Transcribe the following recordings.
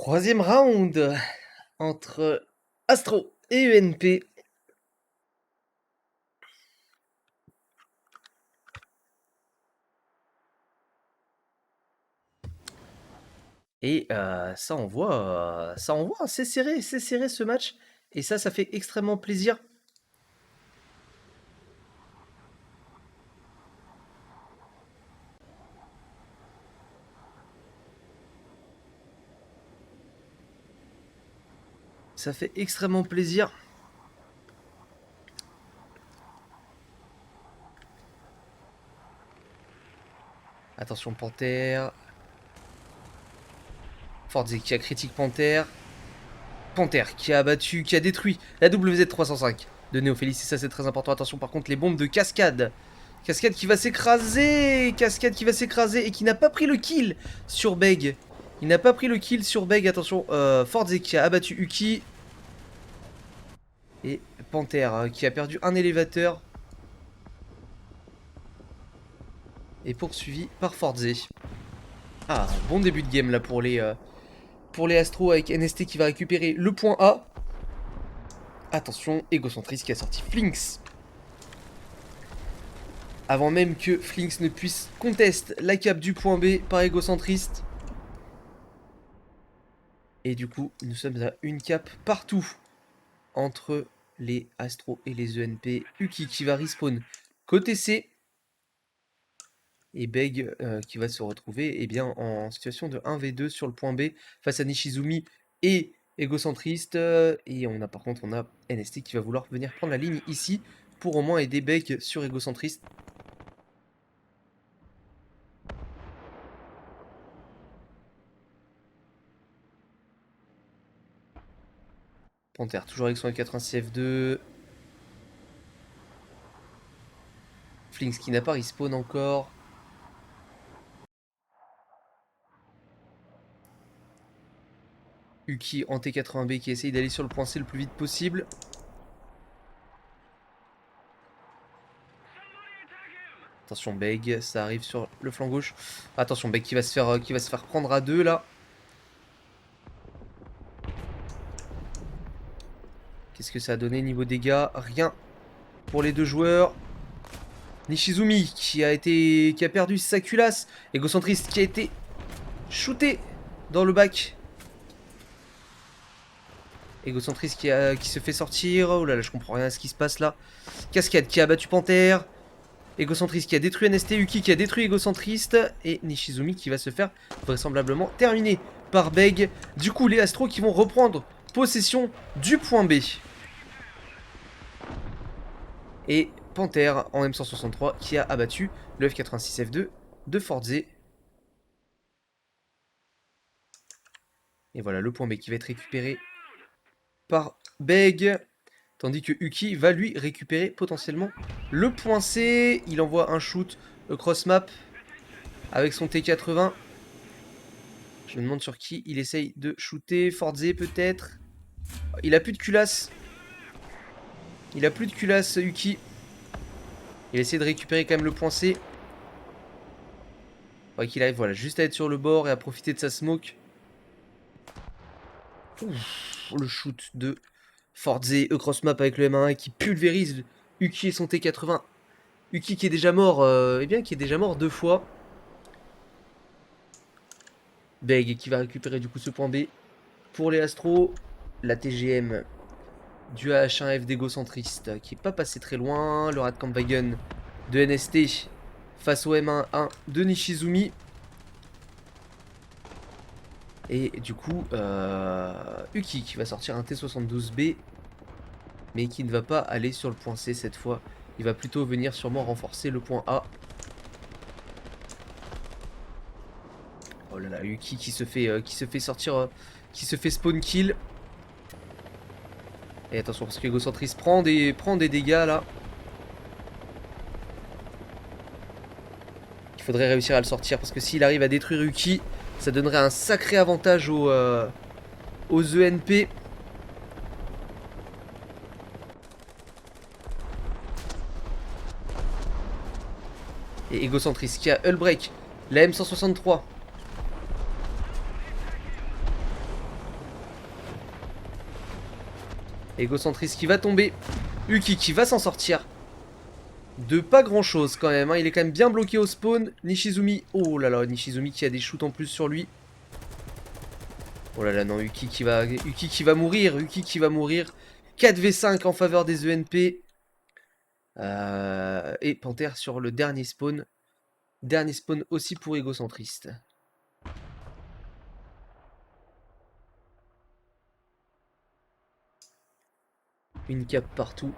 Troisième round entre Astro et ENP. Et ça envoie c'est serré ce match. Et ça fait extrêmement plaisir. Ça fait extrêmement plaisir. Attention Panthère. Forze qui a critique Panthère. Panthère qui a abattu, qui a détruit la WZ305 de Néophélis. Et ça c'est très important. Attention par contre les bombes de Cascade. Cascade qui va s'écraser. Cascade qui va s'écraser et qui n'a pas pris le kill sur Beg. Il n'a pas pris le kill sur Beg. Attention, Forze qui a abattu Uki. Et Panthère qui a perdu un élévateur. Et poursuivi par Forze. Ah, bon début de game là pour les Astros avec NST qui va récupérer le point A. Attention, Égocentriste qui a sorti Flinks. Avant même que Flinks ne puisse conteste la cape du point B par Égocentriste. Et du coup, nous sommes à une cape partout entre les Astros et les ENP. Uki qui va respawn côté C. Et Beg qui va se retrouver bien, en situation de 1v2 sur le point B face à Nishizumi et Égocentriste. Et par contre on a NST qui va vouloir venir prendre la ligne ici pour au moins aider Beg sur Égocentriste. Panthère toujours avec son 86 F2. Flinks qui n'a pas respawn encore. Uki en T80B qui essaye d'aller sur le point C le plus vite possible. Attention Beg, ça arrive sur le flanc gauche. Attention Beg qui va se faire prendre à deux là. Qu'est-ce que ça a donné niveau dégâts? Rien pour les deux joueurs. Nishizumi qui a perdu sa culasse. Égocentriste qui a été shooté dans le bac. Égocentriste qui se fait sortir. Oh là là, je comprends rien à ce qui se passe là. Cascade qui a battu Panthère. Égocentriste qui a détruit NST. Uki qui a détruit Égocentriste. Et Nishizumi qui va se faire vraisemblablement terminer par Beg. Du coup, les Astros qui vont reprendre possession du point B. Et Panthère en M163 qui a abattu le F86 F2 de Forze. Et voilà le point B qui va être récupéré par Beg. Tandis que Uki va lui récupérer potentiellement le point C. Il envoie un shoot cross map avec son T80. Je me demande sur qui il essaye de shooter. Forze peut-être. Il a plus de culasse. Il a plus de culasse Uki. Il essaie de récupérer quand même le point C. Faudrait qu'il arrive voilà, juste à être sur le bord et à profiter de sa smoke. Ouf, le shoot de Forze, cross map avec le M1 qui pulvérise Uki et son T80. Uki qui est déjà mort, qui est déjà mort 2 fois. Beg qui va récupérer du coup ce point B pour les Astros. La TGM du AH1F d'Égocentriste qui est pas passé très loin. Le Radkampfwagen de NST face au M1 de Nishizumi. Et du coup, Uki qui va sortir un T72B, mais qui ne va pas aller sur le point C cette fois. Il va plutôt venir sûrement renforcer le point A. Oh là là, Uki qui se fait sortir, qui se fait spawn kill. Et attention parce que Égocentriste prend des dégâts là. Il faudrait réussir à le sortir parce que s'il arrive à détruire Uki, ça donnerait un sacré avantage aux ENP. Et Égocentriste qui a Hull Break, la M163. Égocentriste qui va tomber. Uki qui va s'en sortir. De pas grand chose quand même, hein. Il est quand même bien bloqué au spawn. Nishizumi, oh là là, Nishizumi qui a des shoots en plus sur lui. Oh là là, non, Uki qui va mourir, Uki qui va mourir. 4v5 en faveur des ENP. Et Panthère sur le dernier spawn. Dernier spawn aussi pour Égocentriste. Une cape partout.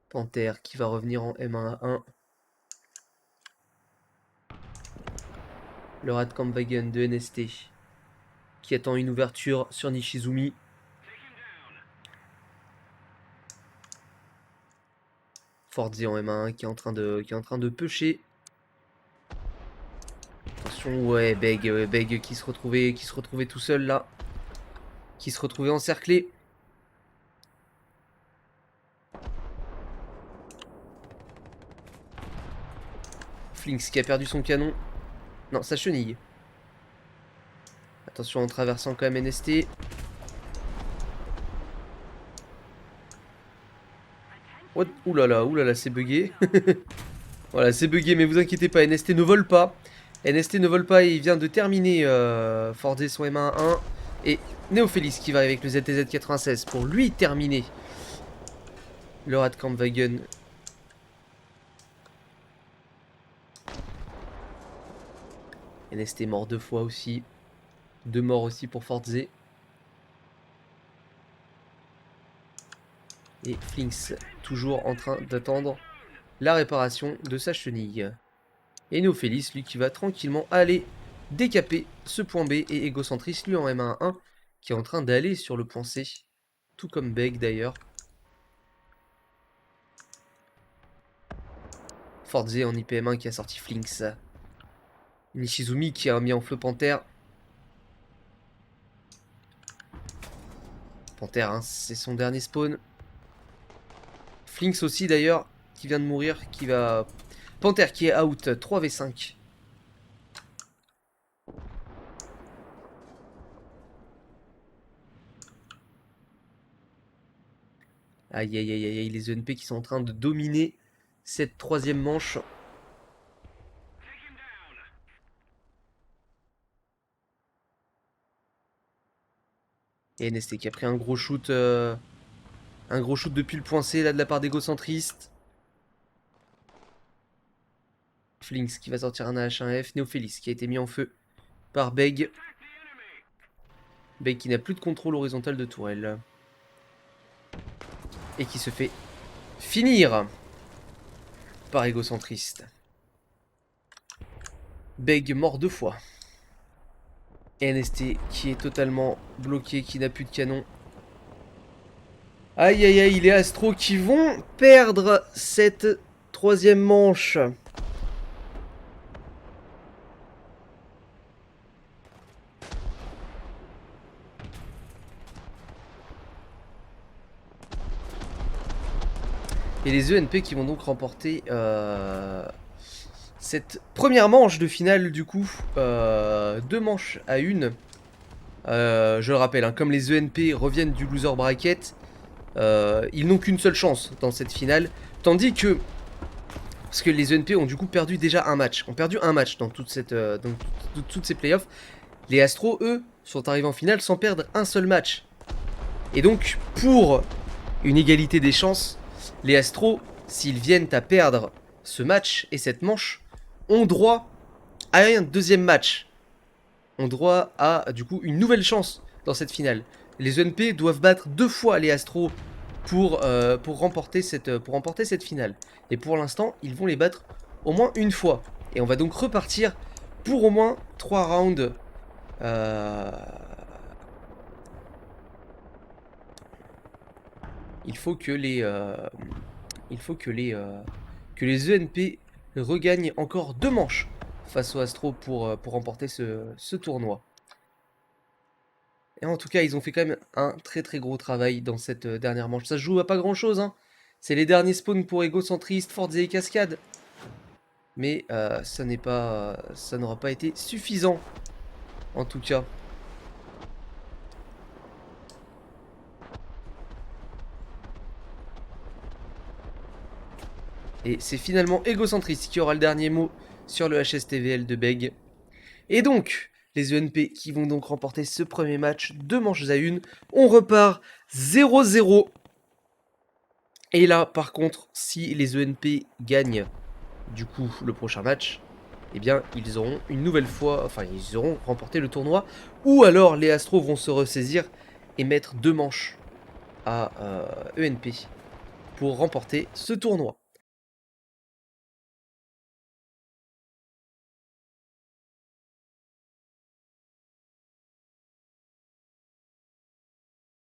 Panthère qui va revenir en M1A1. Le Radkampfwagen de NST qui attend une ouverture sur Nishizumi. Forze en M1 qui est en train de pusher. Attention, ouais, Beg qui se retrouvait tout seul là. Qui se retrouvait encerclé. Flinks qui a perdu son canon. Non, sa chenille. Attention en traversant quand même NST. What? Oulala, c'est bugué. Voilà, c'est bugué, mais vous inquiétez pas, NST ne vole pas. NST ne vole pas et il vient de terminer Forze son M1-1. Et Néophélis qui va avec le ZTZ 96 pour lui terminer le Radkampfwagen. NST mort 2 fois aussi. 2 morts aussi pour Forze. Et Flinks toujours en train d'attendre la réparation de sa chenille. Et Néophélis, lui qui va tranquillement aller décaper ce point B. Et Égocentriste, lui en M1-1, qui est en train d'aller sur le point C. Tout comme Beg d'ailleurs. Forze en IPM1 qui a sorti Flinks. Nishizumi qui a mis en feu Panthère. Panthère, hein, c'est son dernier spawn. Flinks aussi d'ailleurs, qui vient de mourir, qui va... Panthère qui est out, 3v5. Aïe aïe aïe aïe, les ENP qui sont en train de dominer cette troisième manche. Et NST qui a pris un gros shoot depuis le point C là de la part d'Égocentriste. Flinks qui va sortir un AH1F. Néophélis qui a été mis en feu par Beg. Beg qui n'a plus de contrôle horizontal de tourelle. Et qui se fait finir par Égocentriste. Beg mort 2 fois. Et NST qui est totalement bloqué, qui n'a plus de canon. Aïe aïe aïe, les Astros qui vont perdre cette troisième manche. Et les ENP qui vont donc remporter cette première manche de finale du coup. 2 manches à 1. Je le rappelle, hein, comme les ENP reviennent du loser bracket, ils n'ont qu'une seule chance dans cette finale. Tandis que... Parce que les ENP ont du coup perdu déjà un match. Ont perdu un match dans toutes ces playoffs. Les Astros, eux, sont arrivés en finale sans perdre un seul match. Et donc, pour une égalité des chances, les Astros, s'ils viennent à perdre ce match et cette manche, ont droit à un deuxième match. Ont droit à, du coup, une nouvelle chance dans cette finale. Les ENP doivent battre 2 fois les Astros pour remporter cette finale. Et pour l'instant, ils vont les battre au moins une fois. Et on va donc repartir pour au moins 3 rounds. Il faut que les ENP regagnent encore 2 manches face aux Astros pour remporter ce tournoi. Et en tout cas, ils ont fait quand même un très très gros travail dans cette dernière manche. Ça se joue à pas grand chose, hein. C'est les derniers spawns pour Égocentriste, Forze et Cascade. Mais ça n'aura pas été suffisant, en tout cas. Et c'est finalement Egocentrist qui aura le dernier mot sur le HSTVL de Beg. Et donc, les ENP qui vont donc remporter ce premier match, 2 manches à 1. On repart 0-0. Et là, par contre, si les ENP gagnent du coup le prochain match, eh bien, ils auront une nouvelle fois, enfin, ils auront remporté le tournoi. Ou alors, les Astros vont se ressaisir et mettre 2 manches à ENP pour remporter ce tournoi.